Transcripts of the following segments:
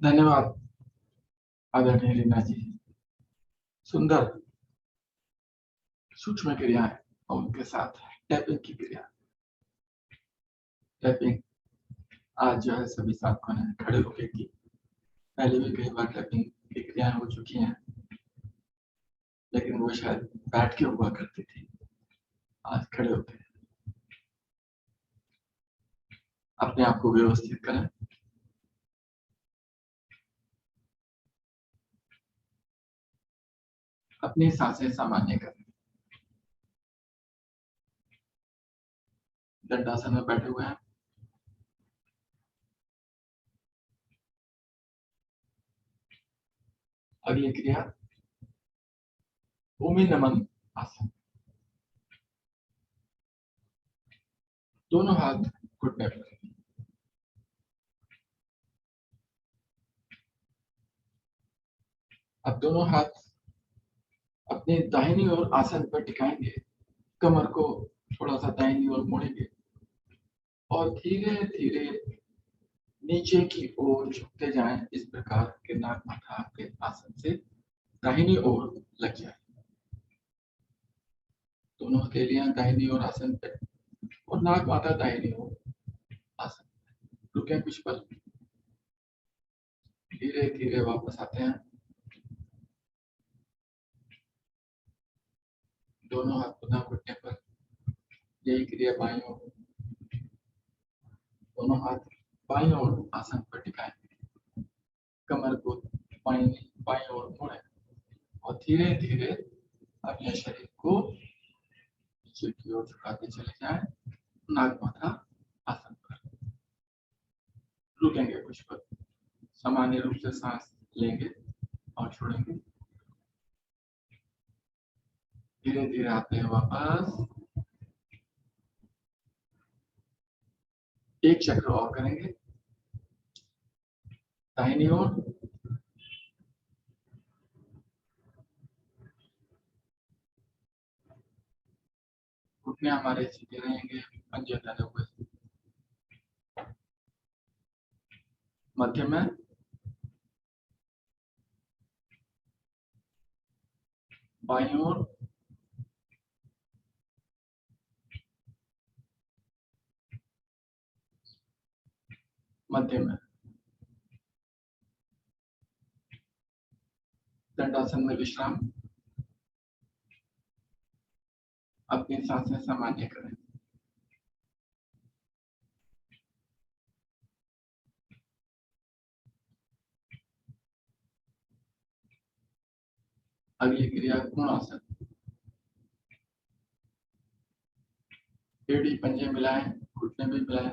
धन्यवाद आदरणीय रीना जी। सुंदर सूक्ष्म क्रियाएं और उनके साथ टैपिंग की क्रिया। टैपिंग आज जो है सभी साथियों ने खड़े होकर की। पहले भी कई बार टैपिंग की क्रियाएं हो चुकी हैं, लेकिन वो शायद बैठ के हुआ करती थी। आज खड़े होकर अपने आप को व्यवस्थित करें। अपनी सांसें सामान्य करें। दंडासन में बैठे हुए हैं। अगली क्रिया भूमि नमन आसन। दोनों हाथ घुटने पर। अब दोनों हाथ अपनी दाहिनी ओर आसन पर टिकाएंगे। कमर को थोड़ा सा दाहिनी ओर मोड़ेंगे और धीरे धीरे नीचे की ओर झुकते जाएं। इस प्रकार के नाक माथा आपके आसन से दाहिनी ओर लग जाए। दोनों हथेलियां दाहिनी ओर आसन पे और नाक माथा दाहिनी ओर आसन। रुके कुछ पल। धीरे धीरे वापस आते हैं। दोनों हाथ पुनः घुटने पर। यही क्रिया बाईं ओर। दोनों हाथ बाईं ओर आसन पर टिकाएं। कमर को बाईं ओर मोड़ें और धीरे धीरे अपने शरीर को नीचे की ओर झुकाते चले जाएं। नाक माथा आसन पर। रुकेंगे कुछ पल। सामान्य रूप से सांस लेंगे और छोड़ेंगे। धीरे धीरे आते हैं वापस। एक चक्र और करेंगे दाहिनी ओर। घुटने हमारे सीधे रहेंगे, पंजे तले हुए। मध्य में बाईं ओर। मध्य में दंडासन में विश्राम। अपनी सांसें सामान्य करें। अगली क्रिया कोणासन। एड़ी पंजे मिलाएं, घुटने भी मिलाएं।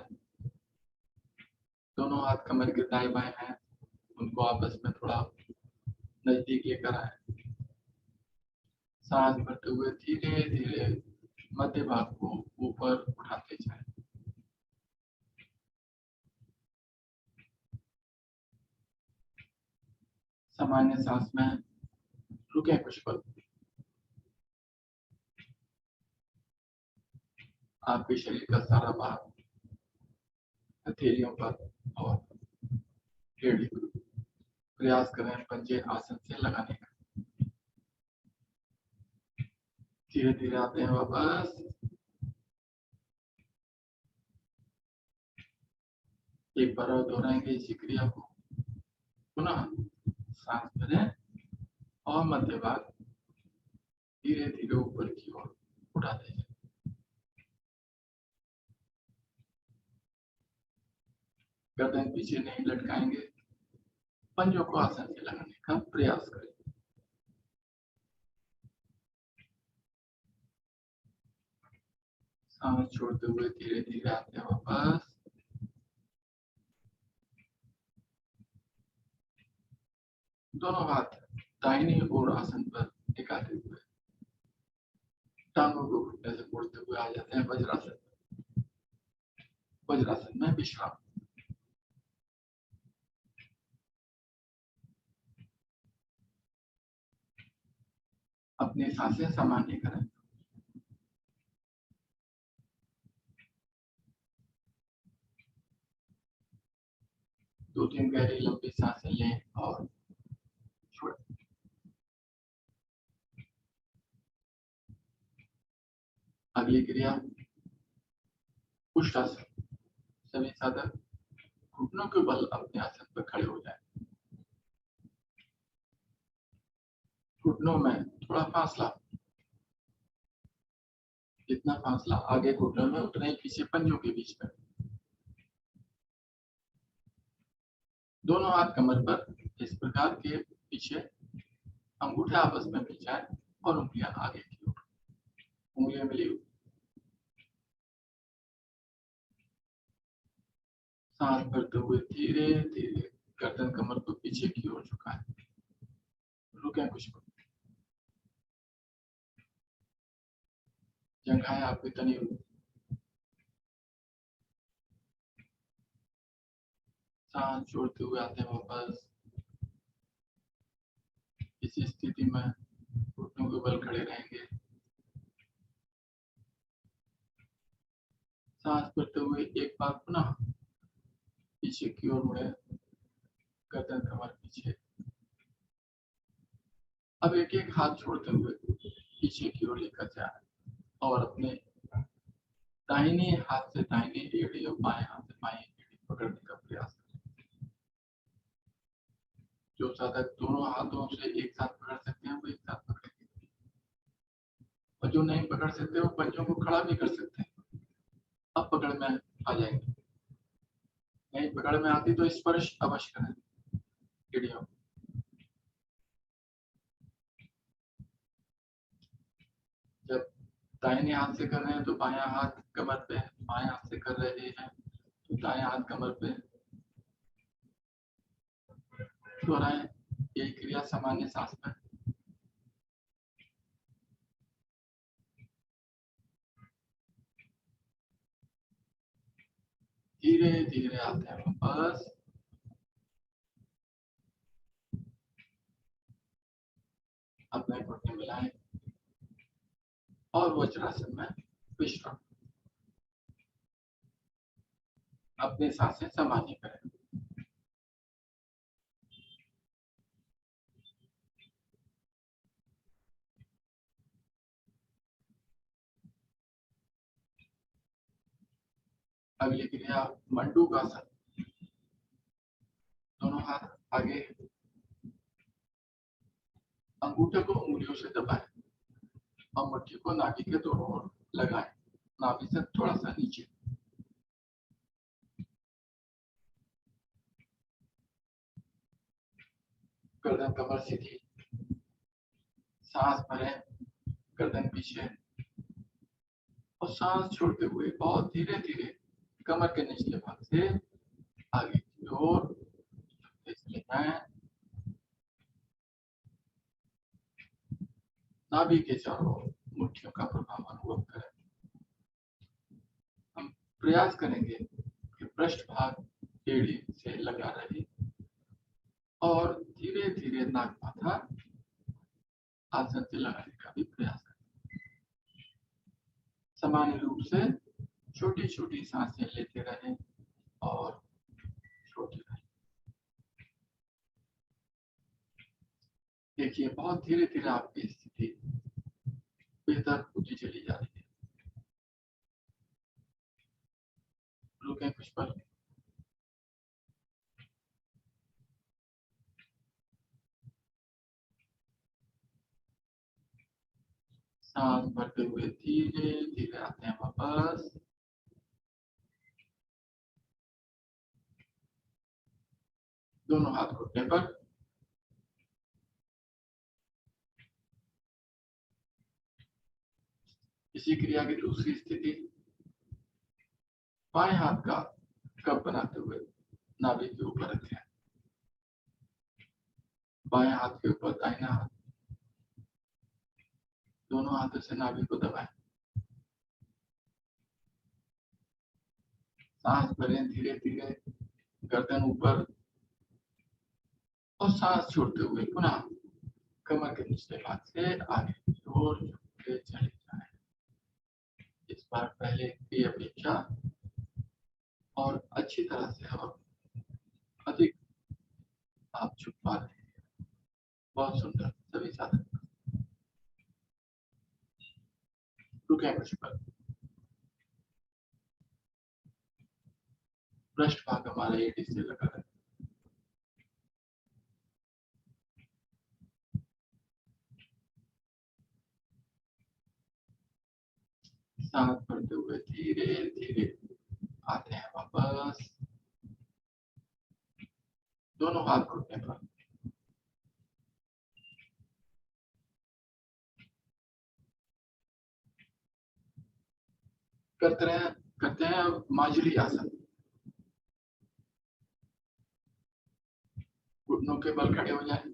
दोनों हाथ कमर के दाएं बाएं हैं, उनको आपस में थोड़ा नजदीक लेकर आए। सांस भरते हुए धीरे धीरे मध्य भाग को ऊपर उठाते जाएं। सामान्य सांस में रुके कुछ पल। आपके शरीर का सारा भाग हथेलियों पर और एड़ी पर। प्रयास करें पंजे आसन से लगाने का। धीरे धीरे आते हैं वापस। एक बार और दोहराएंगे इसी क्रिया को। पुनः सांस भरें और मध्य भाग धीरे धीरे ऊपर की ओर उठाते जाएं। गर्दन पीछे नहीं लटकाएंगे। पंजों को आसन से लगाने का प्रयास करें। सांस छोड़ते हुए धीरे धीरे आते हैं वापस। दोनों हाथ दाहिनी ओर आसन पर टिकाते हुए टांगों को घुटने से मोड़ते हुए आ जाते हैं वज्रासन। वज्रासन में विश्राम। अपनी सांसें सामान्य करें। 2-3 गहरी लंबी सांसें लें और छोड़ें। अगली क्रिया उष्टासन। सभी साधक घुटनों के बल अपने आसन पर खड़े हो जाएं। घुटनों में थोड़ा फासला, जितना फासला आगे घुटनों में उतना ही पीछे पंजों के बीच में। दोनों हाथ कमर पर इस प्रकार के पीछे, अंगूठे आपस में मिल जाए और उंगलियां आगे की ओर, उंगलियां मिली हुई। सांस भरते हुए धीरे धीरे गर्दन कमर को पीछे की ओर झुकाएं। रुकें कुछ पल। जंघाएं आपकी तनी हुई। सांस छोड़ते हुए आते हैं वापस। इसी स्थिति में घुटनों के बल खड़े रहेंगे। सांस भरते हुए एक बार पुनः पीछे की ओर मुड़े, गर्दन कमर पीछे। अब एक एक हाथ छोड़ते हुए पीछे की ओर लेकर जाए और अपने दाहिने हाथ से दाहिनी एड़ी और बाएं हाथ से बाएं एड़ी पकड़ने का प्रयास करें। जो साधक दोनों हाथों से एक साथ पकड़ सकते हैं वो एक साथ पकड़ेंगे, और जो नहीं पकड़ सकते वो पंजों को खड़ा भी कर सकते हैं। अब पकड़ में आ जाएंगे। नहीं पकड़ में आती तो स्पर्श अवश्य करें एड़ियों। जब दाहिने हाथ से कर रहे हैं तो बायां हाथ कमर पे, बाएं हाथ से कर रहे हैं तो दाएं हाथ कमर पे। दोहराएं यही क्रिया सामान्य सांस में। धीरे धीरे आते हैं वापस। अपने घुटने मिलाएं और वज्रासन में विश्राम। अपनी सांसें सामान्य करें। अगली क्रिया मंडूकासन। दोनों हाथ आगे, अंगूठे को उंगलियों से दबाएं और मुट्ठी को नाभि के दोनों ओर लगाएं, नाभि से थोड़ा सा नीचे। गर्दन कमर सीधी, सांस भरें, गर्दन पीछे, और सांस छोड़ते हुए बहुत धीरे धीरे कमर के निचले भाग से आगे की ओर ले जाएं। नाभि के चारों ओर मुट्ठियों का प्रभाव अनुभव करें। हम प्रयास करेंगे कि पृष्ठ भाग एड़ी से लगा रहे और धीरे धीरे नाक माथा आसन से लगाने का भी प्रयास करें। सामान्य रूप से छोटी छोटी सांसें लेते रहें और छोड़ते रहें। देखिए बहुत धीरे धीरे आपकी स्थिति बेहतर होती चली जा रही है। रुकें कुछ पल। सांस भरते हुए धीरे धीरे आते हैं वापस। दोनों हाथ घुटने पर। इसी क्रिया की दूसरी स्थिति, बाएं हाथ का कप बनाते हुए नाभि के ऊपर रखें। बाएं हाथ के ऊपर दाहिना हाथ, दोनों हाथों से नाभि को दबाएं। सांस भरें धीरे धीरे, गर्दन ऊपर, और सांस छोड़ते हुए पुनः कमर के निचले भाग से आगे की ओर झुकते चले जाएं। इस बार पहले की अपेक्षा और अच्छी तरह से और अधिक बहुत सुंदर। सभी साधन रुके कुछ पर। पृष्ठ भाग हमारा एडी से लगा है। सांस भरते हुए धीरे धीरे आते हैं वापस, दोनों हाथ घुटने पर। करते हैं अब माजुली आसन। घुटनों के बल खड़े हो जाएं,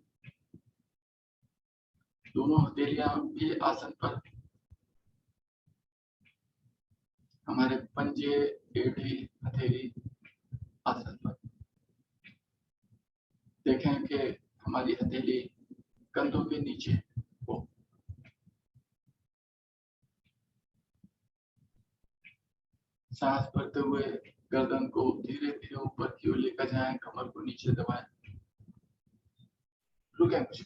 दोनों हथेलियां भी आसन पर। हमारे पंजे, एड़ी, हथेली आसन पर। देखें कि हमारी हथेली कंधों के नीचे हो। सांस भरते हुए गर्दन को धीरे धीरे ऊपर की ओर लेकर जाएं, कमर को नीचे दबाएं। रुकें कुछ,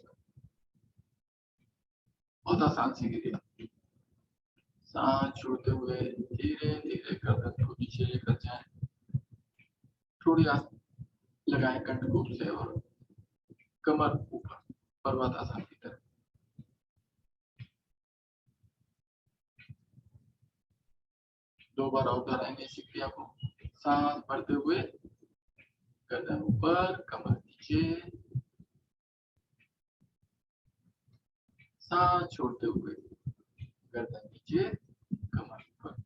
बहुत आसान सी क्रिया। सांस छोड़ते हुए धीरे धीरे गर्दन को नीचे लेकर जाएं, थोड़ी आस लगाएं कंठकूप से और कमर ऊपर, पर्वतासन की तरह। दो बार और दोहराएंगे इस क्रिया को। सांस भरते हुए गर्दन ऊपर, कमर नीचे। सांस छोड़ते हुए गर्दन नीचे, कमर ऊपर।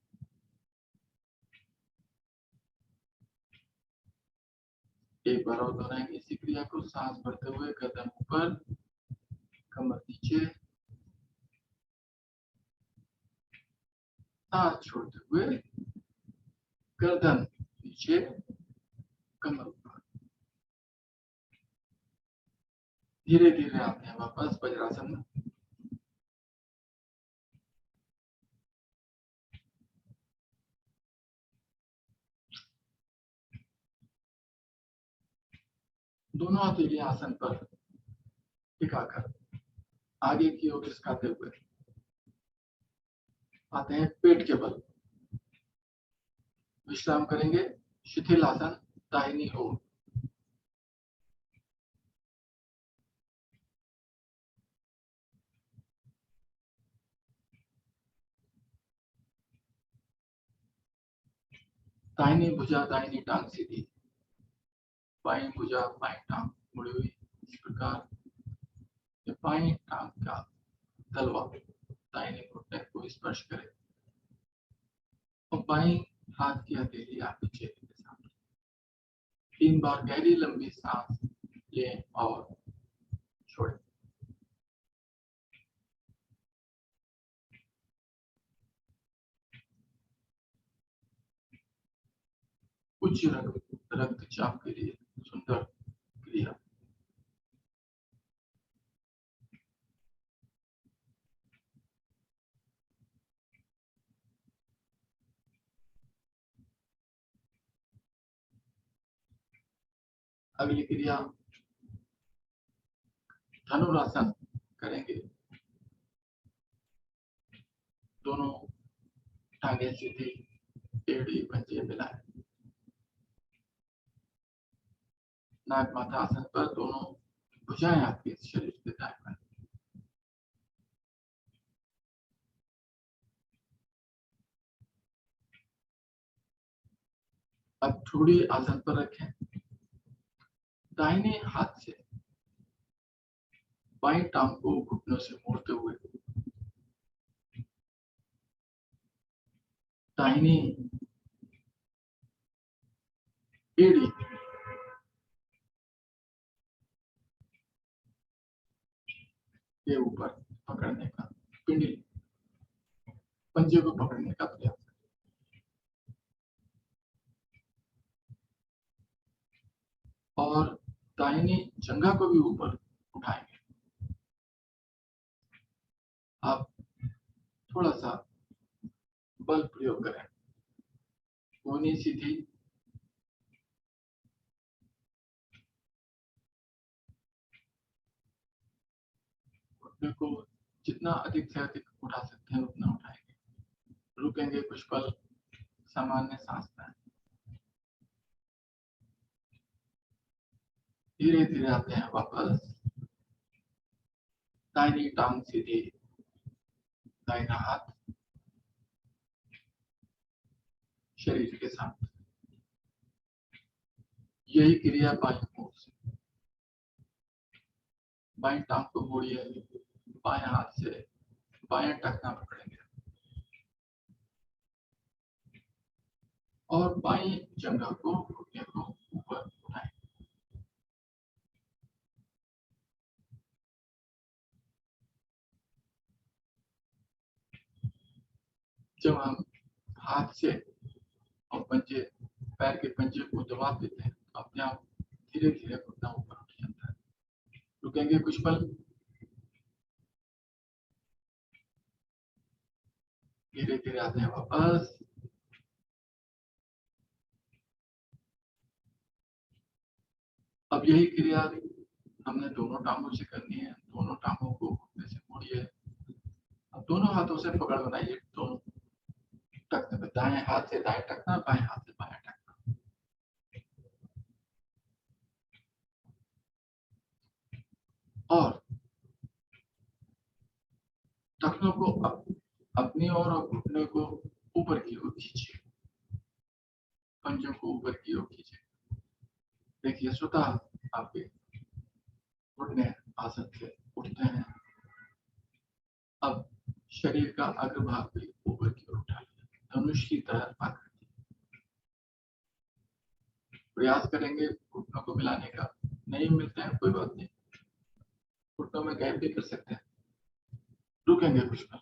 एक बार और दोहराएंगे इसी क्रिया को। सांस भरते हुए गर्दन ऊपर, कमर नीचे। सांस छोड़ते हुए गर्दन नीचे, कमर ऊपर। धीरे धीरे आते हैं वापस वज्रासन में। दोनों हथेलियां आसन पर टिकाकर आगे की ओर खिसकाते हुए आते हैं पेट के बल। विश्राम करेंगे। शिथिल आसन, दाहिनी ओर। दाहिनी भुजा, दाहिनी टांग सीधी, बाई भुजा, बाई टांग मुड़ी हुई। इस प्रकार बाई टांग का तलवा दाहिने घुटने को स्पर्श करे और बाई हाथ की हथेली आपके चेहरे के सामने। 3 बार गहरी लंबी सांस लें और छोड़ें। उच्च रक्तचाप के लिए सुंदर क्रिया। अगली क्रिया धनुरासन करेंगे। दोनों टांगे सीधी, एड़ी पंजे मिलाएं। नाग माथा आसन पर दोनों भुजाएं आपके शरीर के दाएं बाएं। अब थोड़ी आसन पर रखें। दाहिने हाथ से बाएं टांग को घुटनों से मोड़ते हुए दाहिनी एड़ी के ऊपर पकड़ने का, पिंडली पंजे को पकड़ने का प्रयास। और दाहिनी जंघा को भी ऊपर उठाएंगे। आप थोड़ा सा बल प्रयोग करें। कोहनी सीधी, घुटने को जितना अधिक से अधिक उठा सकते हैं उतना उठाएंगे, रुकेंगे कुछ पल, सामान्य सांस लें, धीरे धीरे आते हैं वापस, दाहिनी टांग सीधी, दाहिना हाथ शरीर के साथ। यही क्रिया बाईं ओर से, बाईं टांग को मोड़िए, बाएं हाथ से बाएं टखना पकड़ेंगे और बाईं जंघा को, घुटने को ऊपर उठाएंगे। जब हम हाथ से और पंजे, पैर के पंजे को दबा देते हैं तो अपने आप धीरे धीरे घुटना ऊपर उठ जाता है। रुकेंगे कुछ पल, धीरे धीरे आते हैं वापस, अब यही क्रिया हमने दोनों टांगों से करनी है। दोनों टांगों को घुटने से मोड़िए, अब दोनों हाथों से पकड़ बनाइए, दोनों टखने पे, दाएं हाथ से दाएं टखना, बाएं हाथ से बाएं टखना, और टखनों को अपनी ओर और घुटने को ऊपर की ओर खींचिए, पंजों को ऊपर की ओर खींचिए। देखिए स्वतः आपके घुटने आसन से उठते हैं। अब शरीर का अग्रभाग भी ऊपर की ओर उठा लिया, धनुष की तरह आकृति। प्रयास करेंगे घुटनों को मिलाने का, नहीं मिलते हैं कोई बात नहीं, घुटनों में गैप भी कर सकते हैं। रुकेंगे कुछ पल,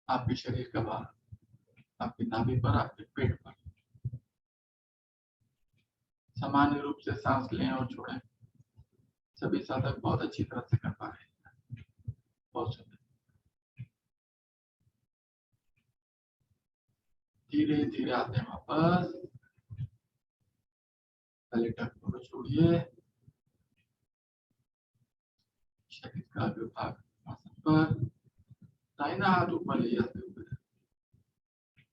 आपके शरीर का भार आपकी नाभि पर, आपके पेट पर, सामान्य रूप से सांस लें और छोड़ें। सभी साधक बहुत अच्छी तरह से कर पा रहे हैं, बहुत सुंदर। धीरे धीरे आते हैं वापस, पहले टखनों को छोड़िए, शरीर का अग्रभाग आसन पर, दाहिना हाथ ऊपर ले जाते हुए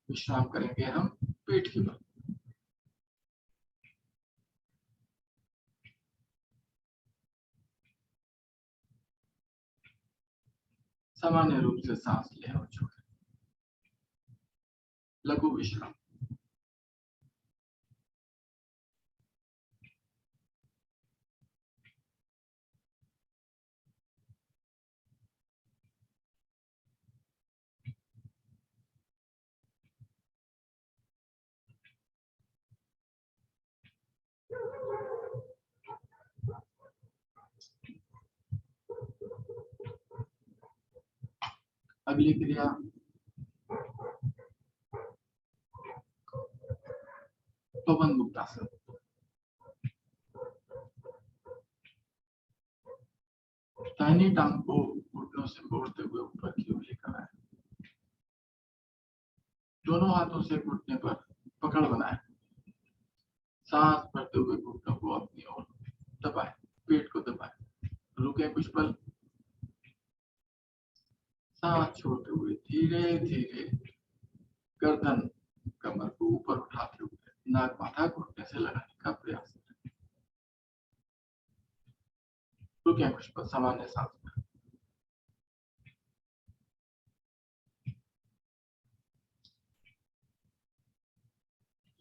विश्राम करेंगे हम पेट के बल। सामान्य रूप से सांस लें और छोड़ें, लघु विश्राम। अगली क्रिया पवन मुक्तासन। दाहिनी टांग को घुटनों से मोड़ते हुए ऊपर की ओर लेकर आए, दोनों हाथों से घुटने पर पकड़ बनाए, सांस भरते हुए घुटनों को अपनी ओर दबाएं, पेट को दबाएं, रुके कुछ पल, सांस छोड़ते हुए धीरे धीरे गर्दन कमर को ऊपर उठाते हुए नाक माथा घुटने से लगाने का प्रयास करें। रुके कुछ पल, सामान्य सांस में।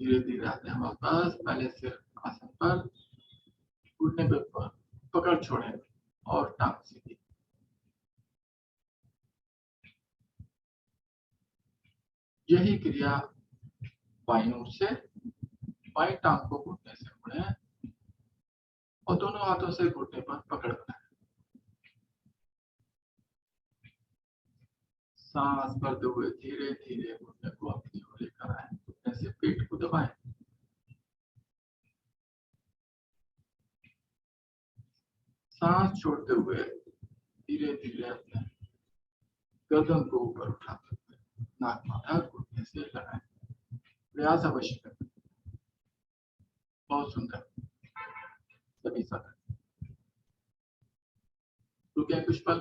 धीरे धीरे आते हैं वापस, पहले सिर आसन पर, घुटने पे पकड़ छोड़ें और टांग सीधी। यही क्रिया बाईं ओर से, बाईं टांग को घुटने से मोड़ें और दोनों हाथों से घुटने पर पकड़ बनाएं, सांस भरते हुए धीरे धीरे घुटने को अपनी ओर लेकर आए, घुटने से पेट को दबाएं, सांस छोड़ते हुए धीरे धीरे अपने गर्दन को ऊपर उठाते हुए नाक माथा घुटने से लगाएं। प्रयास अवश्य करें, बहुत सुंदर। सभी साधक रुके कुछ पल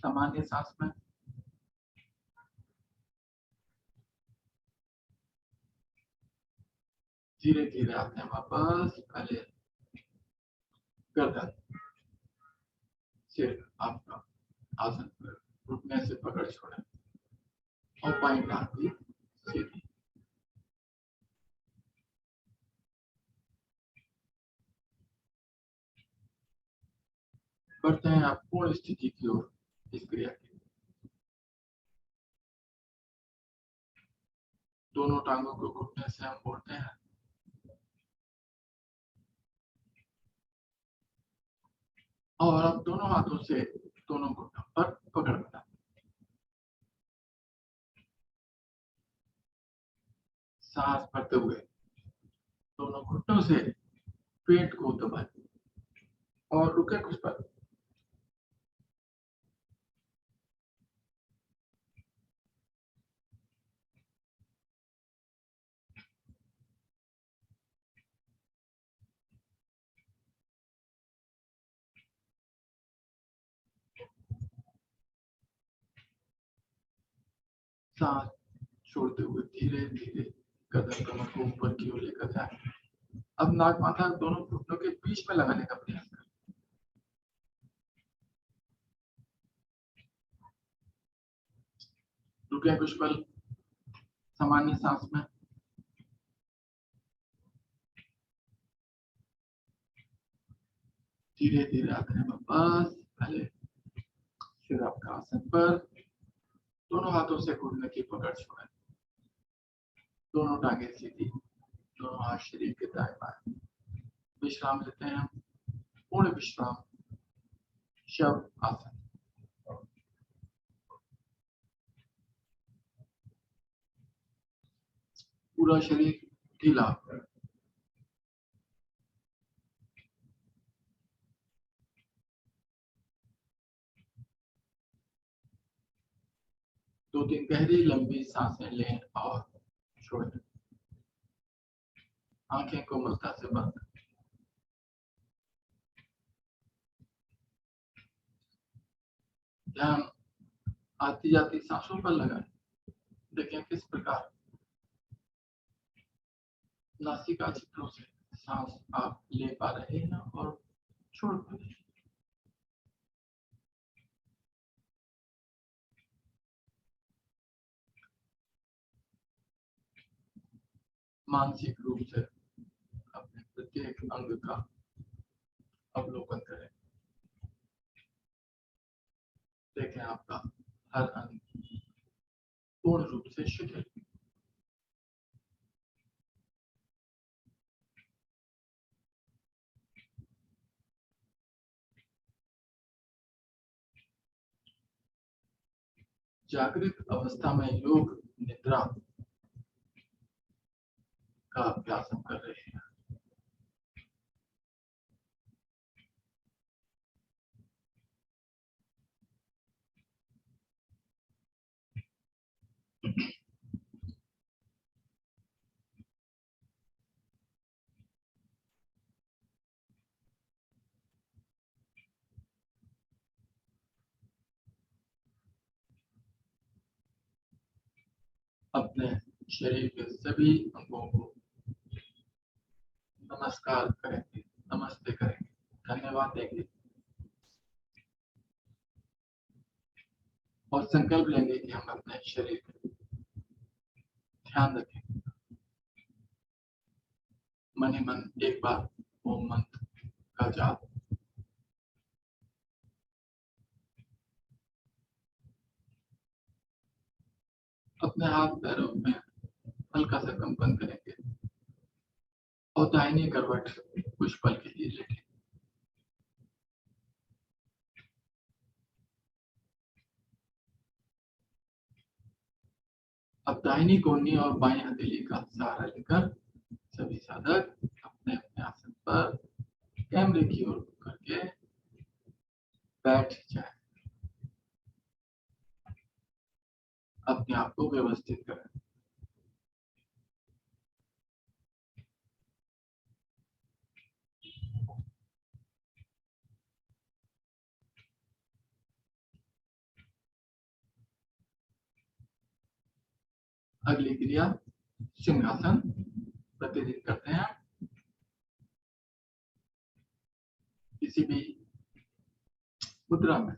सामान्य सांस में। धीरे धीरे आते हैं वापस। पहले गर्दन, सिर आपका आसन पर रुकने से पकड़ छोड़े और बाईं टांग भी सीधी। बढ़ते हैं आप पूर्ण स्थिति की ओर इस क्रिया की। दोनों टांगों को घुटने से हम मोड़ते हैं और अब दोनों हाथों से दोनों घुटनों पर पकड़ बनाते हैं। सांस भरते हुए दोनों घुटनों से पेट को दबाएं और रुके कुछ पल। सांस छोड़ते हुए धीरे धीरे गर्दन कमर को ऊपर की ओर लेकर जाए। अब नाक माथा दोनों घुटनों के बीच में लगाने का प्रयास करें। रुके कुछ पल सामान्य सांस में। धीरे धीरे आते हैं वापस। पहले सिर आपका आसन पर, दोनों हाथों से घुटने की पकड़ छोड़ें, दोनों टांगे सीधी, दोनों हाथ शरीर के दाएं बाएं। विश्राम लेते हैं, पूर्ण विश्राम, शव आसन। पूरा शरीर ढीला। दो तीन गहरी लंबी सांसें लें और छोड़ें। आंखें कोमलता से बंद। ध्यान आती जाती सांसों पर लगाएं। देखें किस प्रकार नासिका छिद्रों से सांस आप ले पा रहे हैं और छोड़ पा रहे हैं। मानसिक रूप से अपने प्रत्येक अंग का अवलोकन करें। देखें आपका हर अंग पूर्ण रूप से शिथिल। जागृत अवस्था में योग निद्रा का अभ्यास हम कर रहे हैं। अपने शरीर के सभी अंगों को नमस्कार करेंगे, नमस्ते करेंगे, धन्यवाद देंगे और संकल्प लेंगे कि हम अपने शरीर का ध्यान रखें। मन ही मन एक बार ओम मंत्र का जाप। अपने हाथ पैरों में हल्का सा कंपन करेंगे और दाहिनी करवट कुछ पल के लिए लेंगे। अब दाहिनी कोहनी और बाएं हथेली का सहारा लेकर सभी साधक अपने अपने आसन पर कैमरे की ओर करके बैठ जाए। अपने आप को व्यवस्थित करें। अगली क्रिया सिंहासन प्रतिदिन करते हैं। किसी भी मुद्रा में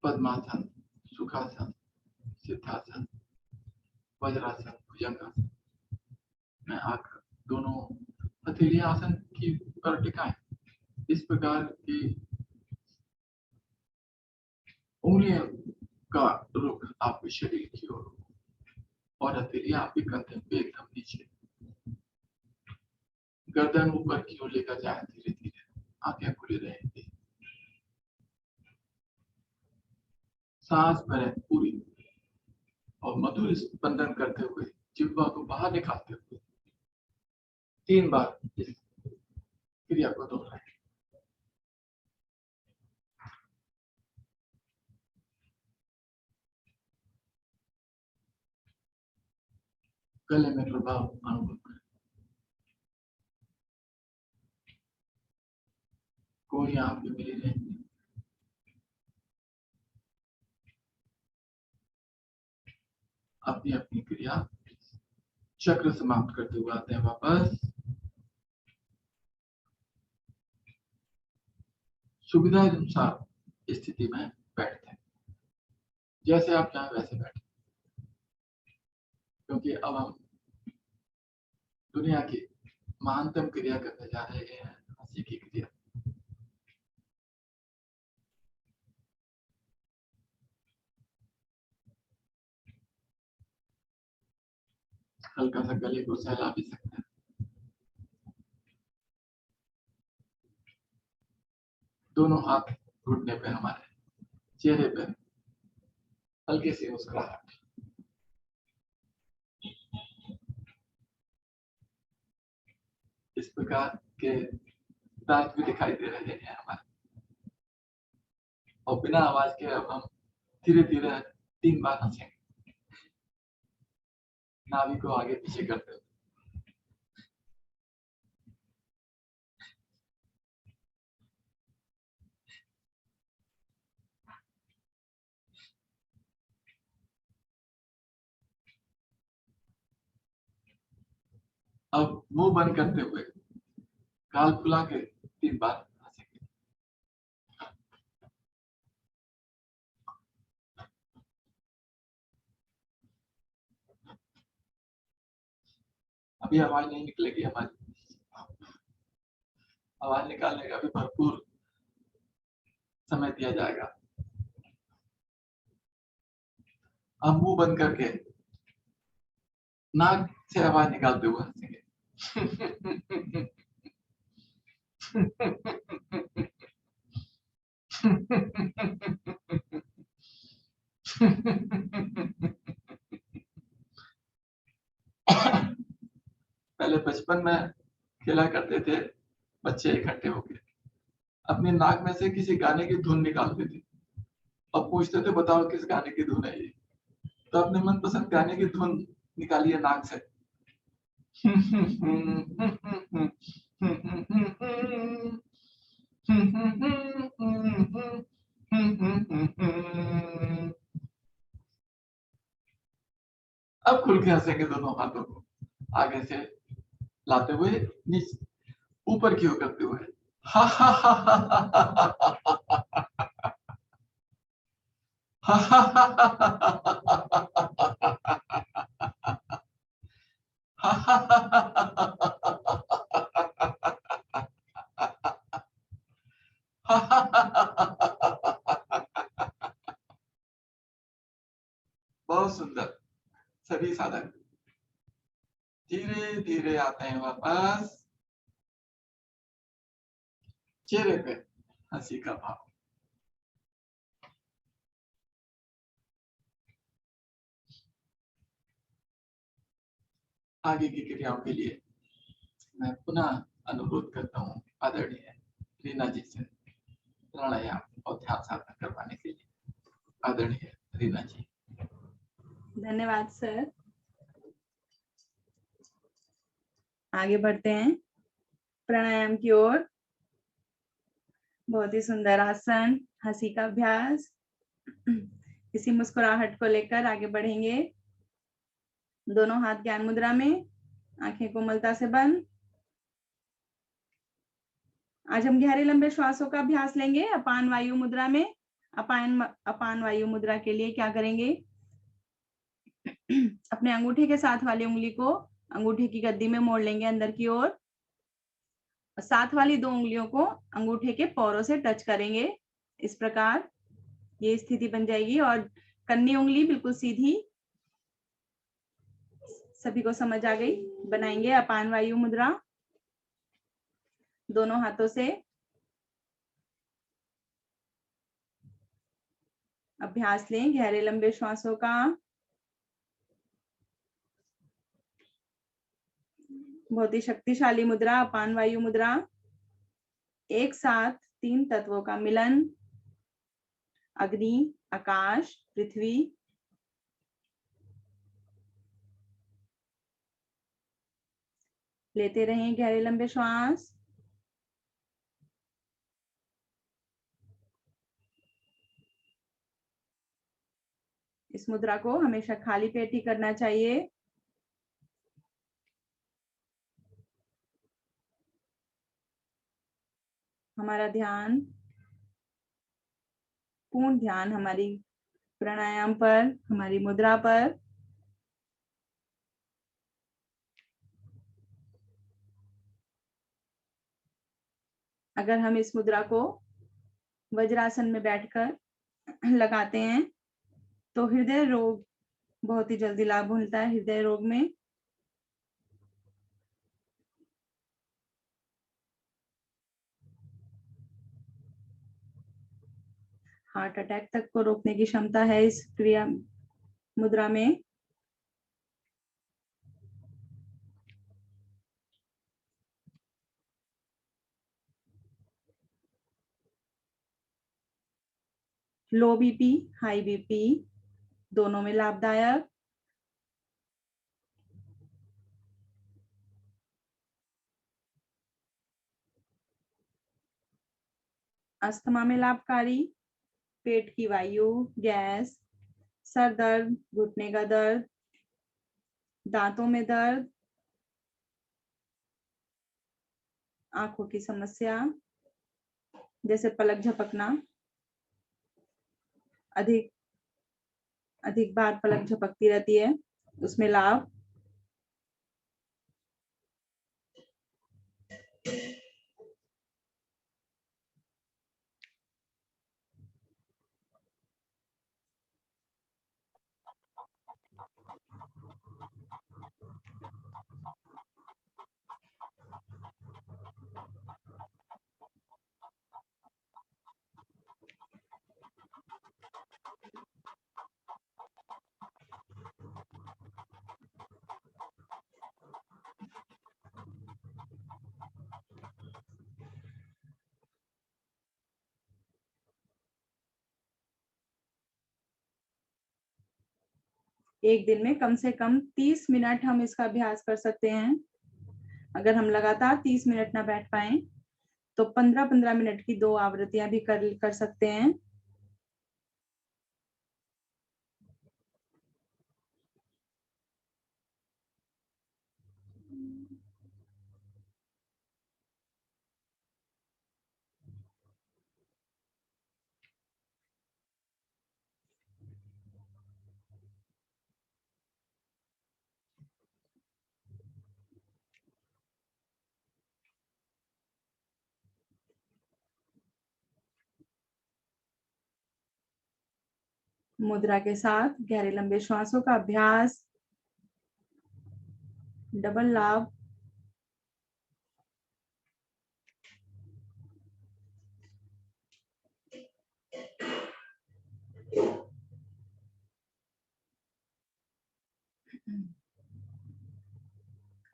पद्मासन, सुखासन, सिद्धासन, वज्रासन, भुजंगासन में आकर दोनों हथेली आसन की पर टिकाएं। इस प्रकार की उंगलियों का रुख आपके शरीर की ओर और हथेली आपके कंधे पे एकदम नीचे, गर्दन ऊपर की ओर लेकर जाए। धीरे धीरे आंखें खुली रहेंगी, सांस भरें पूरी और मधुर स्पंदन करते हुए जिह्वा को बाहर निकालते हुए 3 बार इस क्रिया को दोहराएं। गले में प्रभाव अनुभव करें, कोहनियां आपकी मिली रहेंगी। अपनी अपनी क्रिया चक्र समाप्त करते हुए आते हैं वापस। सुविधा अनुसार स्थिति में बैठते हैं, जैसे आप चाहें वैसे बैठे, क्योंकि अब हम दुनिया की महानतम क्रिया करने जा रहे हैं, हंसी की क्रिया। हल्का सा गले को सहला भी सकते हैं। दोनों हाथ घुटने पे, हमारे चेहरे पे हल्के से मुस्कुराहट। इस प्रकार के दांत भी दिखाई दे रहे हैं हमारे, और बिना आवाज के अब हम धीरे धीरे 3 बार हंसेंगे, नाभि को आगे पीछे करते हुए। अब मुंह बंद करते हुए गाल फुला के 3 बार हंसेंगे। अभी आवाज नहीं निकलेगी हमारी, आवाज निकालने का भी भरपूर समय दिया जाएगा। अब मुंह बंद करके नाक से आवाज निकालते हुए हंसेंगे। पहले बचपन में खेला करते थे बच्चे इकट्ठे होकर, अपनी नाक में से किसी गाने की धुन निकालते थे और पूछते थे बताओ किस गाने की धुन है ये। तो अपने मनपसंद गाने की धुन निकालिए नाक से। अब खुल के हंसेंगे दोनों हाथों को आगे से लाते हुए नीचे ऊपर की ओर करते हुए। हा हा हा हा हा हा बहुत सुंदर। सभी साधक धीरे धीरे आते हैं वापस, चेहरे पे हंसी का भाव। आगे की क्रियाओं के लिए मैं पुनः अनुरोध करता हूँ आदरणीय रीना जी से प्राणायाम और ध्यान साधना करवाने के लिए। आदरणीय रीना जी। धन्यवाद सर। आगे बढ़ते हैं प्राणायाम की ओर। बहुत ही सुंदर आसन, हंसी का अभ्यास। इसी मुस्कुराहट को लेकर आगे बढ़ेंगे। दोनों हाथ ज्ञान मुद्रा में, आंखें कोमलता से बंद। आज हम गहरे लंबे श्वासों का अभ्यास लेंगे अपान वायु मुद्रा में। अपान वायु मुद्रा के लिए क्या करेंगे? अपने अंगूठे के साथ वाली उंगली को अंगूठे की गद्दी में मोड़ लेंगे अंदर की ओर। साथ वाली दो उंगलियों को अंगूठे के पोरों से टच करेंगे। इस प्रकार ये स्थिति बन जाएगी और कन्नी उंगली बिल्कुल सीधी। सभी को समझ आ गई? बनाएंगे अपान वायु मुद्रा दोनों हाथों से। अभ्यास लें गहरे लंबे श्वासों का। बहुत ही शक्तिशाली मुद्रा अपान वायु मुद्रा। एक साथ 3 तत्वों का मिलन, अग्नि, आकाश, पृथ्वी। लेते रहें गहरे लंबे श्वास। इस मुद्रा को हमेशा खाली पेट ही करना चाहिए। हमारा ध्यान, पूर्ण ध्यान हमारी प्राणायाम पर, हमारी मुद्रा पर। अगर हम इस मुद्रा को वज्रासन में बैठकर लगाते हैं तो हृदय रोग बहुत ही जल्दी लाभ मिलता है। हृदय रोग में हार्ट अटैक तक को रोकने की क्षमता है इस क्रिया मुद्रा में। लो बीपी, हाई बीपी दोनों में लाभदायक। अस्थमा में लाभकारी। पेट की वायु, गैस, सर दर्द, घुटने का दर्द, दांतों में दर्द, आंखों की समस्या जैसे पलक झपकना, अधिक बार पलक झपकती रहती है, उसमें लाभ। एक दिन में कम से कम 30 मिनट हम इसका अभ्यास कर सकते हैं। अगर हम लगातार 30 मिनट ना बैठ पाए तो 15-15 मिनट की 2 आवृत्तियां भी कर सकते हैं। मुद्रा के साथ गहरे लंबे श्वासों का अभ्यास, डबल लाभ।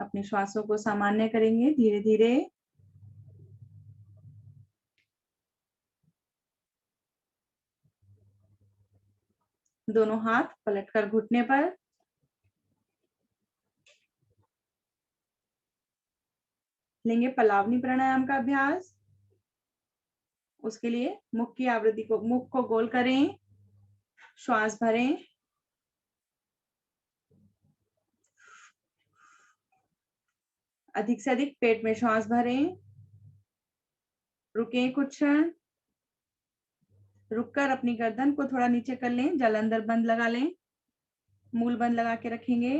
अपने श्वासों को सामान्य करेंगे धीरे धीरे। दोनों हाथ पलटकर घुटने पर। लेंगे पलावनी प्राणायाम का अभ्यास। उसके लिए मुख को गोल करें, श्वास भरें, अधिक से अधिक पेट में श्वास भरें, रुकें कुछ क्षण, रुककर अपनी गर्दन को थोड़ा नीचे कर लें, जालंधर बंद लगा लें, मूल बंद लगा के रखेंगे।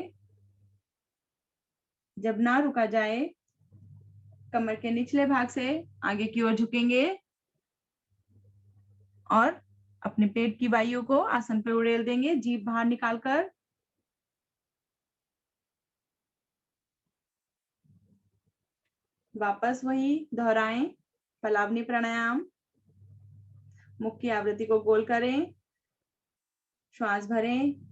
जब ना रुका जाए, कमर के निचले भाग से आगे की ओर झुकेंगे और अपने पेट की वायु को आसन पे उड़ेल देंगे, जीभ बाहर निकालकर। वापस वही दोहराएं, पलावनी प्राणायाम। मुख की आवृत्ति को गोल करें, श्वास भरें,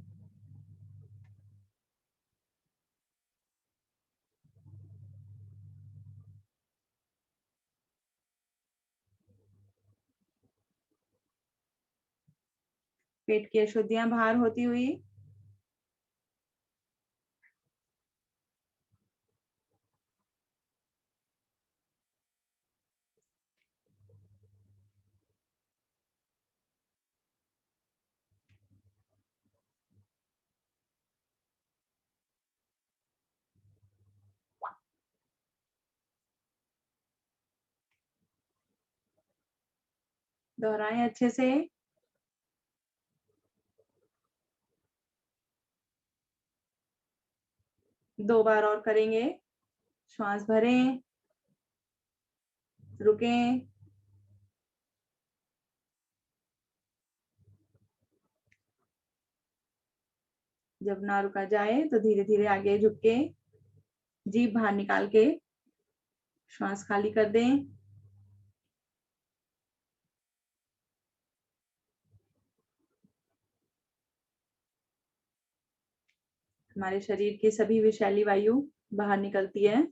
पेट की अशुद्धियां बाहर होती हुई। दोहराएं अच्छे से। दो बार और करेंगे, श्वास भरें, रुकें, जब ना रुका जाए तो धीरे धीरे आगे झुक के जीभ बाहर निकाल के श्वास खाली कर दें। हमारे शरीर की सभी विषैली वायु बाहर निकलती है।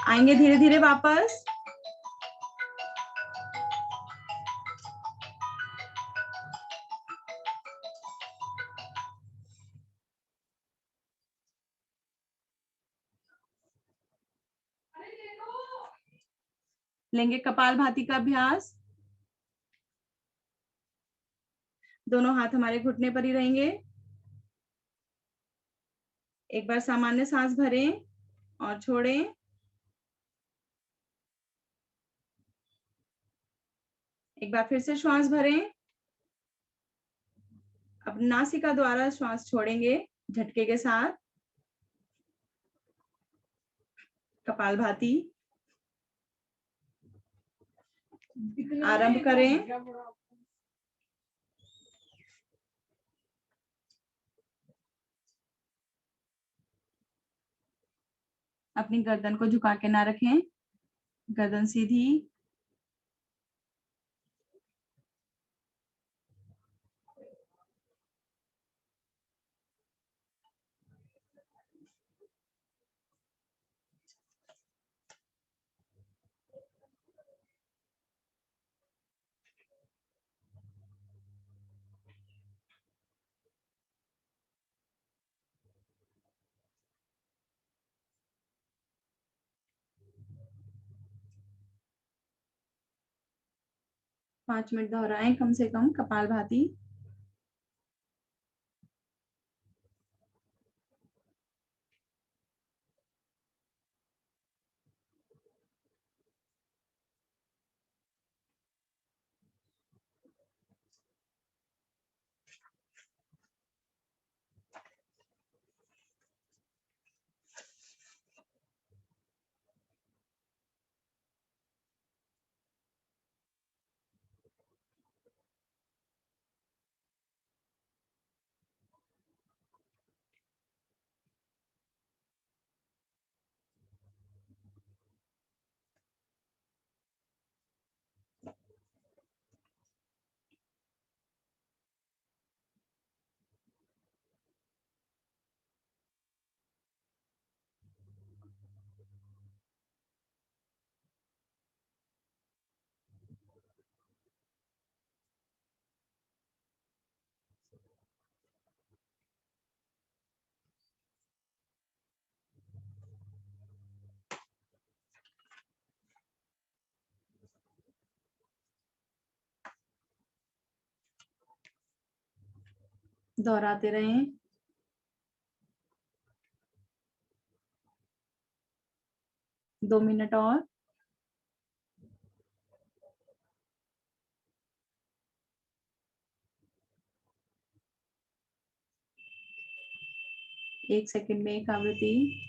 आएंगे धीरे धीरे वापस। लेंगे कपालभाति का अभ्यास। दोनों हाथ हमारे घुटने पर ही रहेंगे। एक बार सामान्य सांस भरें और छोड़ें। एक बार फिर से श्वास भरें। अब नासिका द्वारा श्वास छोड़ेंगे झटके के साथ। कपालभाति आरंभ करें। अपनी गर्दन को झुका के ना रखें, गर्दन सीधी। पांच मिनट दोहराएं कम से कम कपालभाति। दोहराते रहें। दो मिनट और। एक सेकंड में एक आवृत्ति।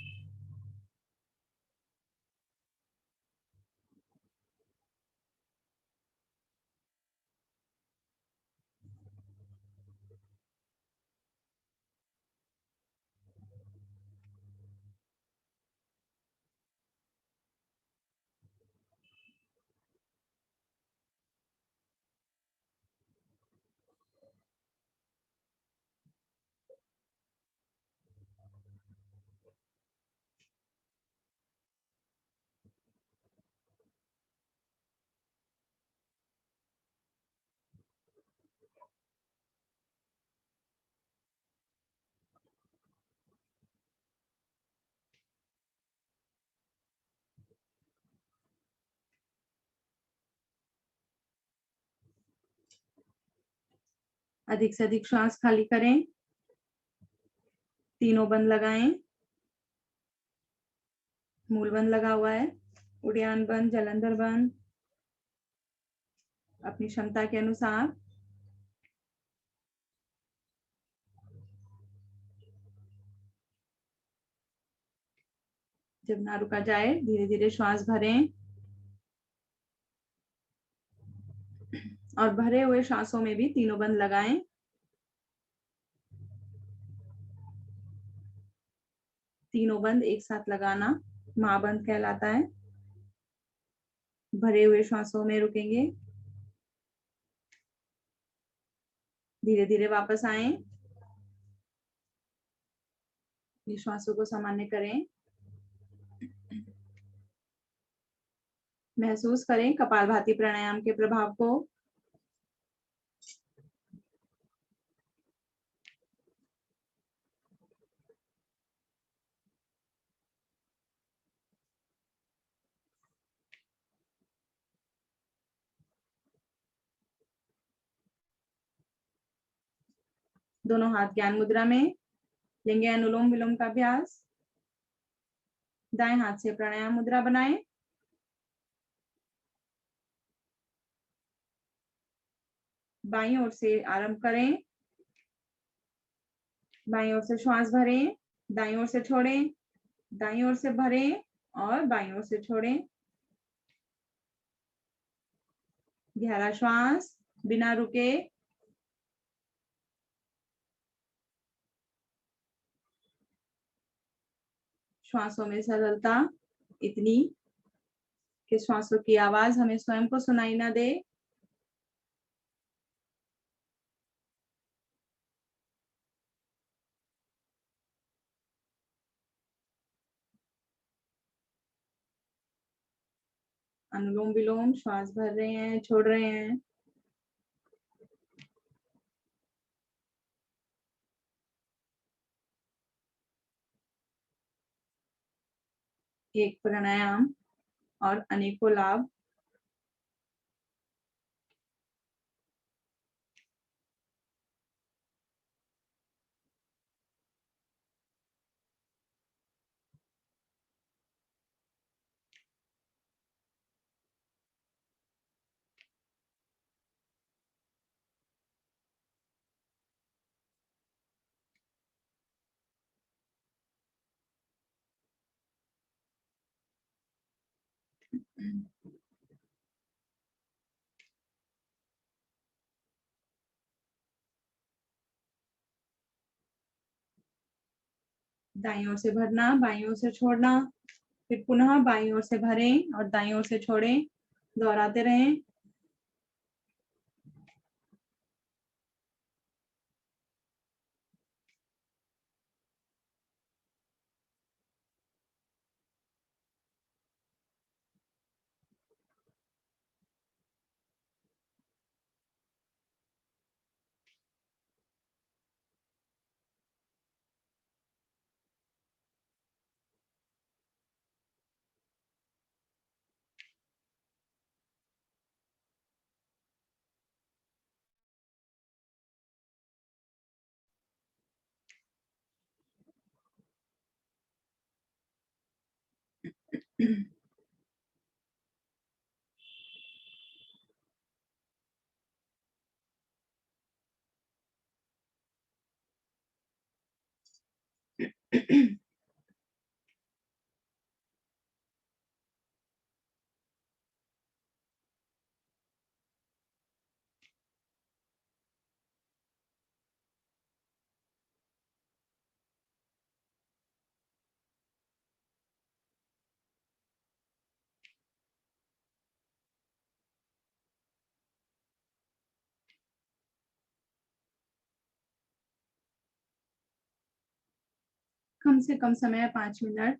अधिक से अधिक श्वास खाली करें। तीनों बंद लगाएं। मूल बंद लगा हुआ है, उड़ान बंद, जलंधर बंद, अपनी क्षमता के अनुसार। जब ना रुका जाए धीरे धीरे श्वास भरें और भरे हुए श्वासों में भी तीनों बंद लगाएं। तीनों बंद एक साथ लगाना महाबंद कहलाता है। भरे हुए श्वासों में रुकेंगे, धीरे धीरे वापस आए। ये श्वासों को सामान्य करें। महसूस करें कपालभाति प्राणायाम के प्रभाव को। दोनों हाथ ज्ञान मुद्रा में लेंगे। अनुलोम विलोम का अभ्यास। दाएं हाथ से प्राणायाम मुद्रा बनाएं। बाईं ओर से आरंभ करें। बाईं ओर से श्वास भरें, दाईं ओर से छोड़ें, दाईं ओर से भरें और बाईं ओर से छोड़ें। गहरा श्वास बिना रुके। श्वासों में सरलता इतनी कि श्वासों की आवाज हमें स्वयं को सुनाई ना दे। अनुलोम विलोम, श्वास भर रहे हैं, छोड़ रहे हैं। एक प्राणायाम और अनेकों लाभ। दाईं ओर से भरना, बाईं ओर से छोड़ना, फिर पुनः बाईं ओर से भरें और दाईं ओर से छोड़ें। दोहराते रहें। कम से कम समय 5 मिनट।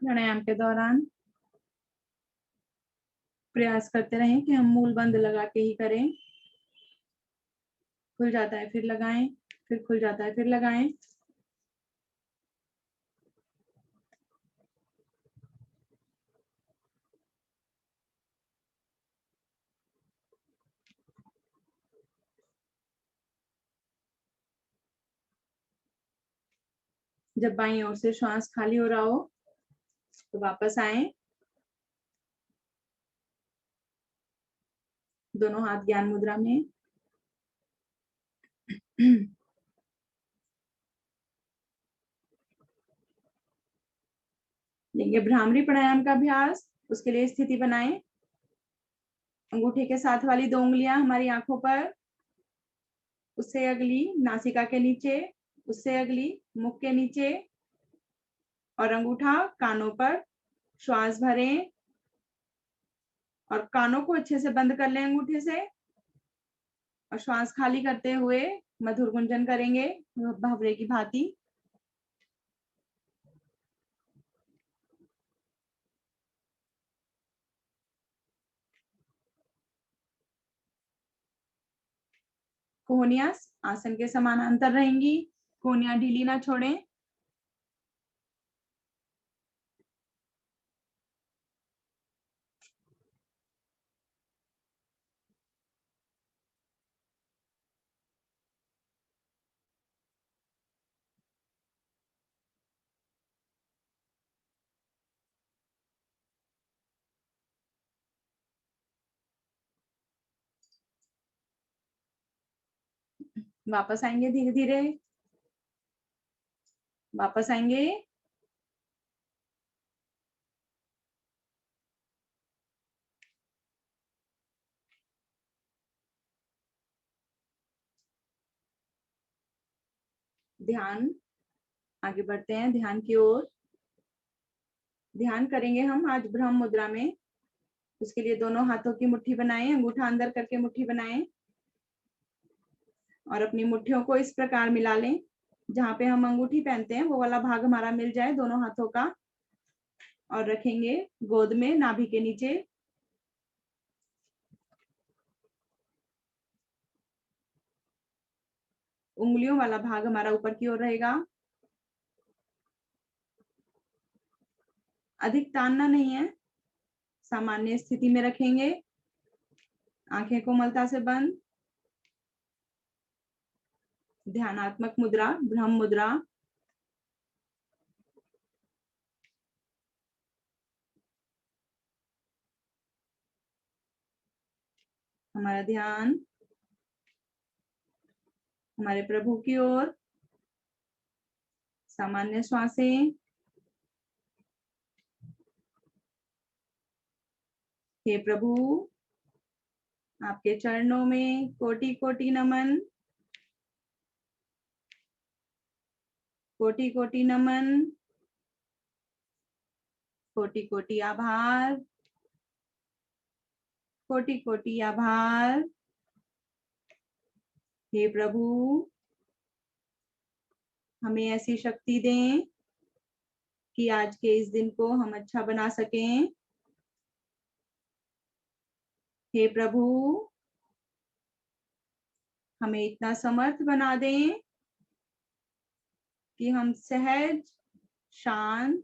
प्राणायाम के दौरान प्रयास करते रहें कि हम मूल बंद लगा के ही करें। खुल जाता है फिर लगाएं, फिर खुल जाता है फिर लगाएं। जब बाईं ओर से श्वास खाली हो रहा हो तो वापस आए। दोनों हाथ ज्ञान मुद्रा में। लेंगे भ्रामरी प्राणायाम का अभ्यास। उसके लिए स्थिति बनाएं। अंगूठे के साथ वाली 2 उंगलियां हमारी आंखों पर, उससे अगली नासिका के नीचे, उससे अगली मुख के नीचे, और अंगूठा कानों पर। श्वास भरें और कानों को अच्छे से बंद कर लें अंगूठे से, और श्वास खाली करते हुए मधुर गुंजन करेंगे भंवरे की भांति। कोहनियां आसन के समानांतर रहेंगी। कोहनियां ढीली ना छोड़ें। वापस आएंगे धीरे धीरे। वापस आएंगे। ध्यान, आगे बढ़ते हैं ध्यान की ओर। ध्यान करेंगे हम आज ब्रह्म मुद्रा में। उसके लिए दोनों हाथों की मुट्ठी बनाएं, अंगूठा अंदर करके मुट्ठी बनाएं, और अपनी मुट्ठियों को इस प्रकार मिला लें जहां पे हम अंगूठी पहनते हैं वो वाला भाग हमारा मिल जाए दोनों हाथों का, और रखेंगे गोद में नाभि के नीचे। उंगलियों वाला भाग हमारा ऊपर की ओर रहेगा। अधिक तानना नहीं है, सामान्य स्थिति में रखेंगे। आंखें कोमलता से बंद। ध्यानात्मक मुद्रा ब्रह्म मुद्रा। हमारा ध्यान हमारे प्रभु की ओर। सामान्य श्वासें। हे प्रभु, आपके चरणों में कोटि कोटि नमन, कोटि कोटि नमन, कोटि कोटि आभार, कोटि कोटि आभार। हे प्रभु, हमें ऐसी शक्ति दें कि आज के इस दिन को हम अच्छा बना सकें। हे प्रभु, हमें इतना समर्थ बना दें कि हम सहज, शांत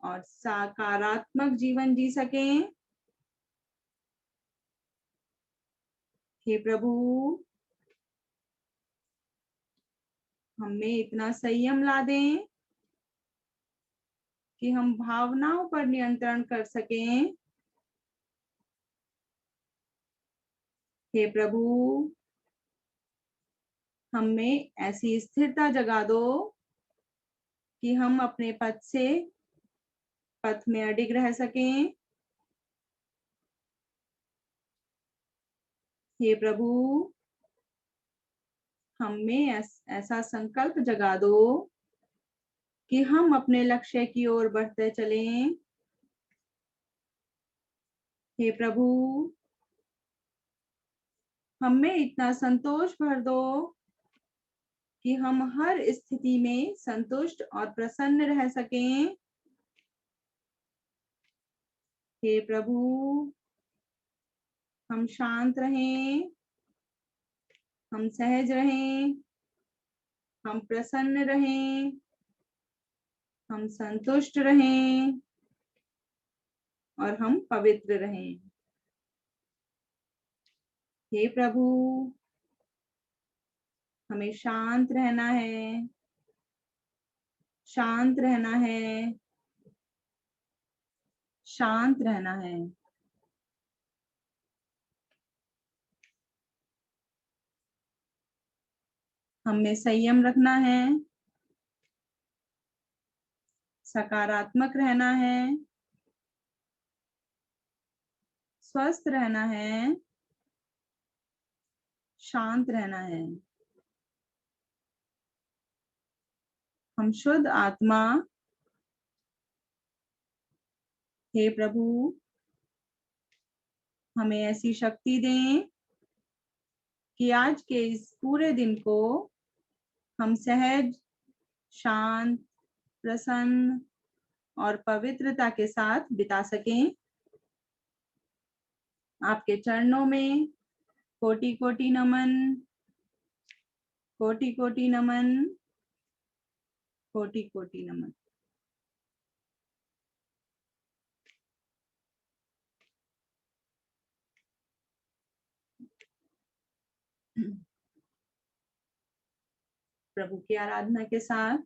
और सकारात्मक जीवन जी सकें। हे प्रभु, हमें इतना संयम ला दें कि हम भावनाओं पर नियंत्रण कर सकें। हे प्रभु, हमें ऐसी स्थिरता जगा दो कि हम अपने पथ में अडिग रह सकें। हे प्रभु, हमें ऐसा संकल्प जगा दो कि हम अपने लक्ष्य की ओर बढ़ते चलें। हे प्रभु, हमें इतना संतोष भर दो कि हम हर स्थिति में संतुष्ट और प्रसन्न रह सकें। हे प्रभु, हम शांत रहें, हम सहज रहें, हम प्रसन्न रहें, हम संतुष्ट रहें और हम पवित्र रहें। हे प्रभु, हमें शांत रहना है, शांत रहना है, शांत रहना है। हमें संयम रखना है, सकारात्मक रहना है, स्वस्थ रहना है, शांत रहना है। हम शुद्ध आत्मा, हे प्रभु, हमें ऐसी शक्ति दें कि आज के इस पूरे दिन को हम सहज, शांत, प्रसन्न और पवित्रता के साथ बिता सकें। आपके चरणों में कोटि कोटि नमन, कोटि कोटि नमन, कोटि कोटि नमन। प्रभु की आराधना के साथ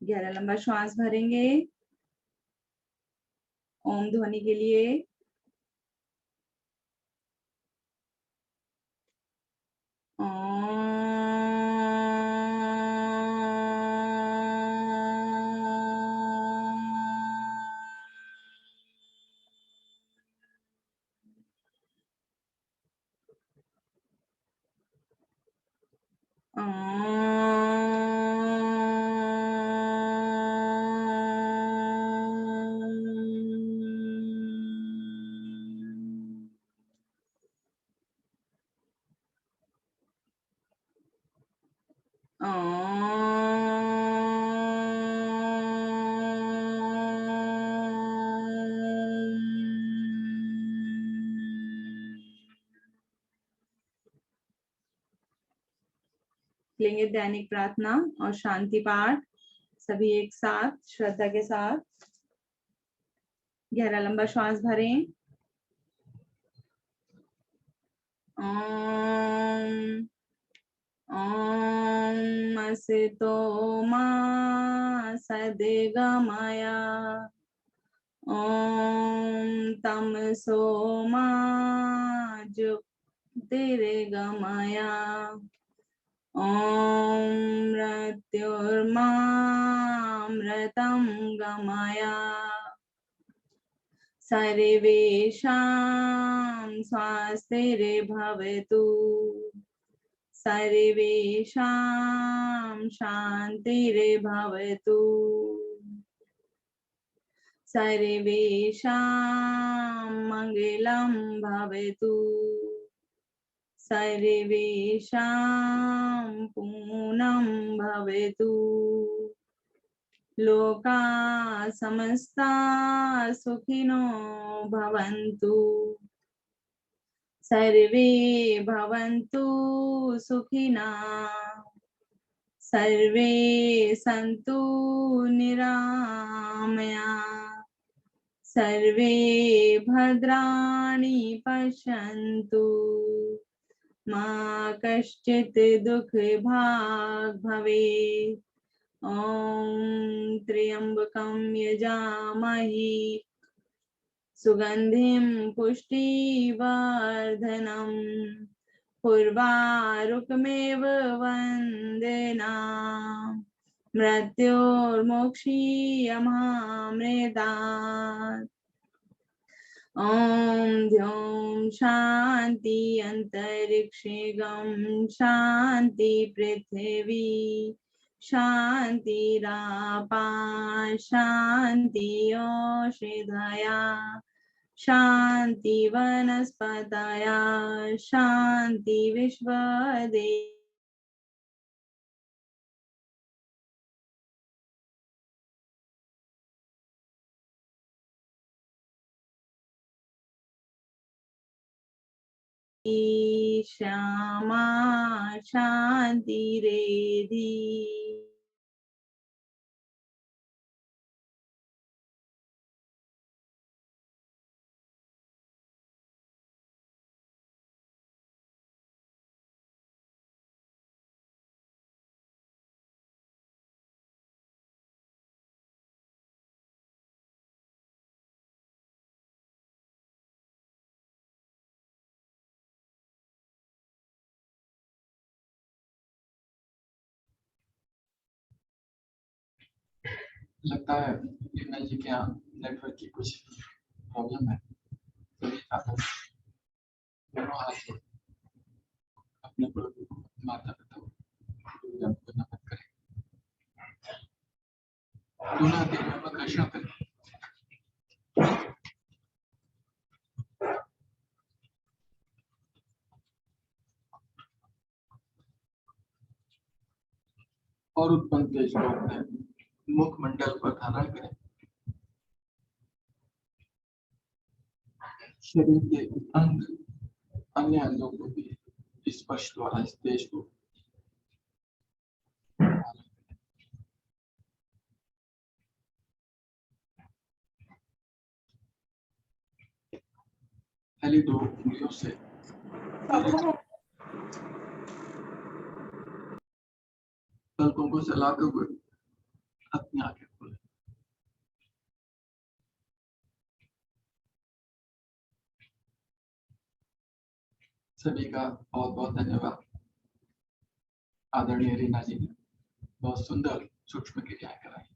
गहरा लंबा श्वास भरेंगे ओम ध्वनि के लिए। लेंगे दैनिक प्रार्थना और शांति पाठ सभी एक साथ श्रद्धा के साथ। गहरा लंबा श्वास भरें। ओम ओम असतो मा सद्गमय ॐ तमसो मा ज्योतिर्गमय ॐ मृत्युर्मामृतं गमय सर्वेषां स्वस्तिर्भवतु सर्वेषां शान्तिर्भवतु सर्वेषां मङ्गलं भवतु सर्वेषां पूर्णं भवतु लोका समस्ता सुखिनो भवन्तु सर्वे भवन्तु सुखिना सर्वे सन्तु निरामया सर्वे भद्राणि पश्यन्तु मा कश्चित् दुःखभाग् भवेत् ॐ त्र्यम्बकं यजामहे सुगन्धिं पुष्टिवर्धनम् उर्वारुकमेव वन्देनाम् मृत्योर्मुक्षीयमामृतात् ॐ द्यौं शान्ति अन्तरिक्षे गं शान्ति पृथिवी शान्तिरापा शान्ति ओषधया शान्ति वनस्पतया शान्ति विश्वदे श्यामा शान्तिरेधि लगता है लीना जी के यहाँ नेटवर्क की कुछ प्रॉब्लम है। सभी छात्र दोनों हाथ से अपने माता पिता को नमन करें। दूना देवी में कृष्ण करें। और उत्पन्न तेज को अपने मुखमंडल पर धारण करें। शरीर के अंग अन्य अंगों को भी स्पर्श द्वारा इस तेज को पहली दो उंगलियों से पलकों को चलाते हुए अपनी आंखें खोलें। सभी का बहुत बहुत धन्यवाद। आदरणीय रीना जी ने बहुत सुंदर सूक्ष्म क्रियाएं कराई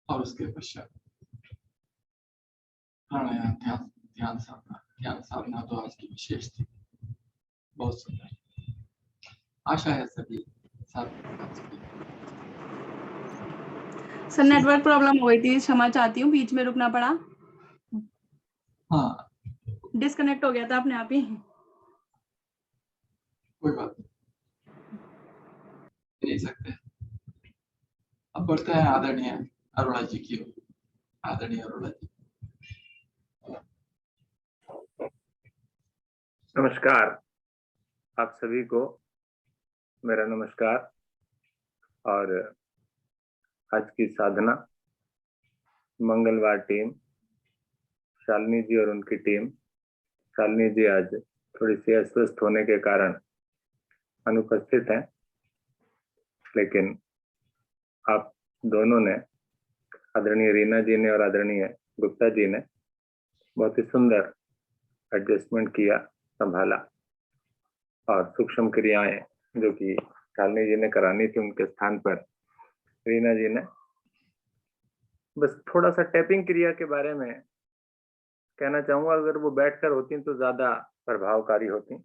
और उसके पश्चात प्राणायाम ध्यान साधना तो आज की विशेष थी। बहुत सुंदर। आशा है सभी सर नेटवर्क प्रॉब्लम हो गई थी, क्षमा चाहती हूँ, बीच में रुकना पड़ा। हाँ, डिस्कनेक्ट हो गया था अपने आप ही। कोई बात नहीं सकते। अब बढ़ते हैं आदरणीय अरोड़ा जी की ओर। आदरणीय अरोड़ा जी। नमस्कार, आप सभी को मेरा नमस्कार। और आज की साधना मंगलवार टीम शालिनी जी और उनकी टीम, शालिनी जी आज थोड़ी सी अस्वस्थ होने के कारण अनुपस्थित हैं, लेकिन आप दोनों ने, आदरणीय रीना जी ने और आदरणीय गुप्ता जी ने बहुत ही सुंदर एडजस्टमेंट किया, संभाला, और सूक्ष्म क्रियाएं जो कि शालिनी जी ने करानी थी उनके स्थान पर रीना जी ने, बस थोड़ा सा टैपिंग क्रिया के बारे में कहना चाहूंगा। अगर वो बैठकर होती तो ज्यादा प्रभावकारी होती,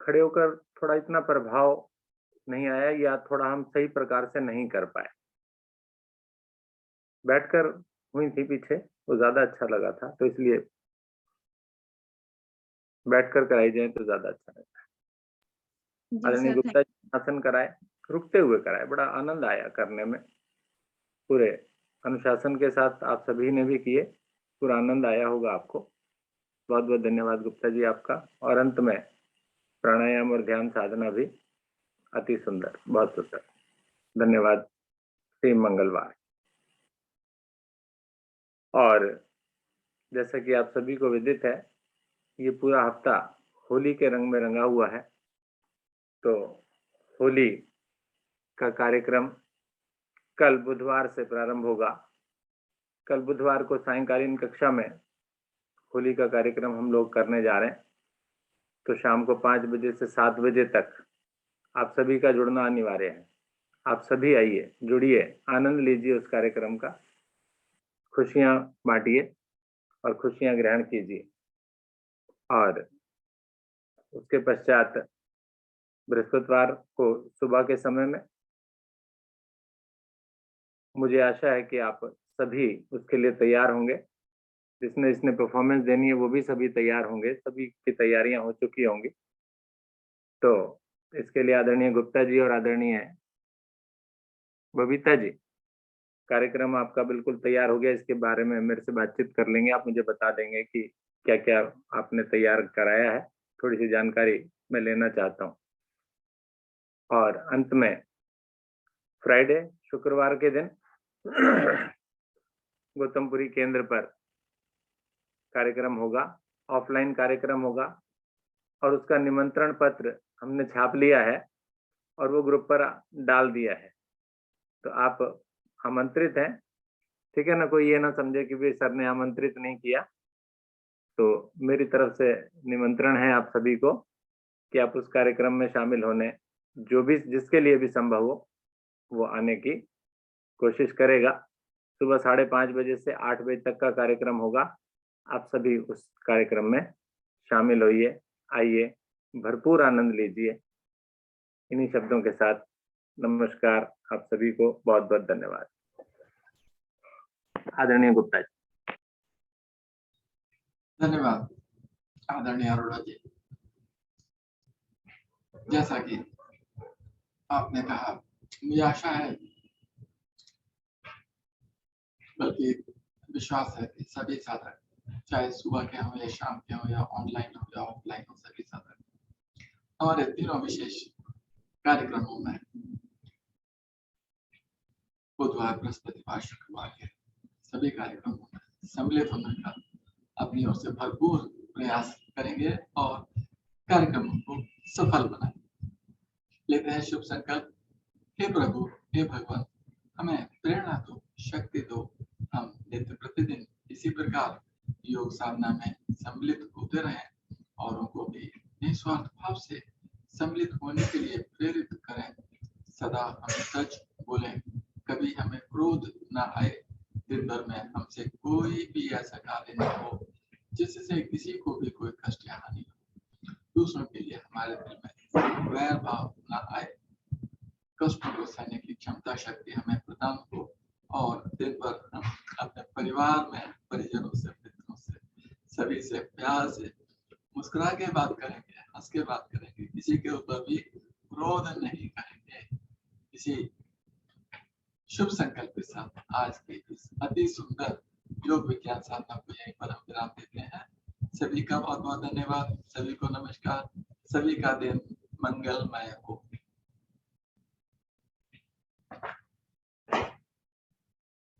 खड़े होकर थोड़ा इतना प्रभाव नहीं आया, या थोड़ा हम सही प्रकार से नहीं कर पाए। बैठकर हुई थी पीछे, वो ज्यादा अच्छा लगा था, तो इसलिए बैठकर कराई जाए तो ज्यादा अच्छा लगता है। जी आदरणीय सर, गुप्ता जी आसन कराए, रुकते हुए कराए, बड़ा आनंद आया करने में, पूरे अनुशासन के साथ आप सभी ने भी किए, पूरा आनंद आया होगा आपको। बहुत बहुत धन्यवाद गुप्ता जी आपका। और अंत में प्राणायाम और ध्यान साधना भी अति सुंदर, बहुत सुंदर, धन्यवाद। श्री मंगलवार। और जैसा कि आप सभी को विदित है, ये पूरा हफ्ता होली के रंग में रंगा हुआ है। तो होली का कार्यक्रम कल बुधवार से प्रारंभ होगा। कल बुधवार को सायंकालीन कक्षा में होली का कार्यक्रम हम लोग करने जा रहे हैं। तो शाम को 5 बजे से 7 बजे तक आप सभी का जुड़ना अनिवार्य है। आप सभी आइए, जुड़िए, आनंद लीजिए उस कार्यक्रम का, खुशियां बांटिए और खुशियां ग्रहण कीजिए। और उसके पश्चात बृहस्पतिवार को सुबह के समय में मुझे आशा है कि आप सभी उसके लिए तैयार होंगे। जिसने परफॉर्मेंस देनी है वो भी सभी तैयार होंगे, सभी की तैयारियां हो चुकी होंगी। तो इसके लिए आदरणीय गुप्ता जी और आदरणीय बबीता जी, कार्यक्रम आपका बिल्कुल तैयार हो गया। इसके बारे में मेरे से बातचीत कर लेंगे, आप मुझे बता देंगे कि क्या क्या आपने तैयार कराया है, थोड़ी सी जानकारी मैं लेना चाहता हूँ। और अंत में फ्राइडे, शुक्रवार के दिन गौतमपुरी केंद्र पर कार्यक्रम होगा, ऑफलाइन कार्यक्रम होगा, और उसका निमंत्रण पत्र हमने छाप लिया है और वो ग्रुप पर डाल दिया है। तो आप आमंत्रित हैं, ठीक है ना, कोई ये ना समझे कि भाई सर ने आमंत्रित नहीं किया। तो मेरी तरफ से निमंत्रण है आप सभी को कि आप उस कार्यक्रम में शामिल होने, जो भी जिसके लिए भी संभव हो वो आने की कोशिश करेगा। सुबह 5:30 बजे से 8 बजे तक का कार्यक्रम होगा। आप सभी उस कार्यक्रम में शामिल होइए, आइए, भरपूर आनंद लीजिए। इन्हीं शब्दों के साथ नमस्कार, आप सभी को बहुत बहुत धन्यवाद। आदरणीय गुप्ता जी। धन्यवाद आदरणीय अरोड़ा जी। जैसा कि आपने कहा, मुझे आशा है, बल्कि विश्वास है कि सभी साधक, चाहे सुबह के हो या शाम के हो या ऑनलाइन हो या ऑफलाइन हो, सभी साधक हमारे तीनों विशेष कार्यक्रमों में बुधवार, बृहस्पतिवार, शुक्रवार के सभी कार्यक्रमों में सम्मिलित होने का अपनी ओर से भरपूर प्रयास करेंगे और कार्यक्रमों को सफल बनाएंगे। लेते हैं शुभ संकल्प। हे प्रभु, हे भगवान, हमें प्रेरणा दो, शक्ति दो, हम नित्य प्रतिदिन इसी प्रकार योग साधना में सम्मिलित होते रहें और उनको भी निस्वार्थ भाव से सम्मिलित होने के लिए प्रेरित करें। सदा हम सच बोलें, कभी हमें क्रोध न आए, दिन भर में हमसे कोई भी ऐसा कार्य न हो जिससे किसी को भी कोई कष्ट या हानि हो। दूसरों के लिए हमारे दिल में वैर भाव न आए, कष्टों को सहने की क्षमता शक्ति हमें प्रदान हो और दिन भर हम अपने परिवार में परिजनों से, मित्रों से, सभी से प्यार से मुस्कुरा के बात करेंगे, हंस के बात करेंगे, किसी के ऊपर भी क्रोध नहीं करेंगे। इसी शुभ संकल्प के साथ आज की इस अति सुंदर योग विज्ञान साधना को यहीं पर हम विराम देते हैं। सभी का बहुत बहुत धन्यवाद, सभी को नमस्कार, सभी का दिन मंगलमय हो।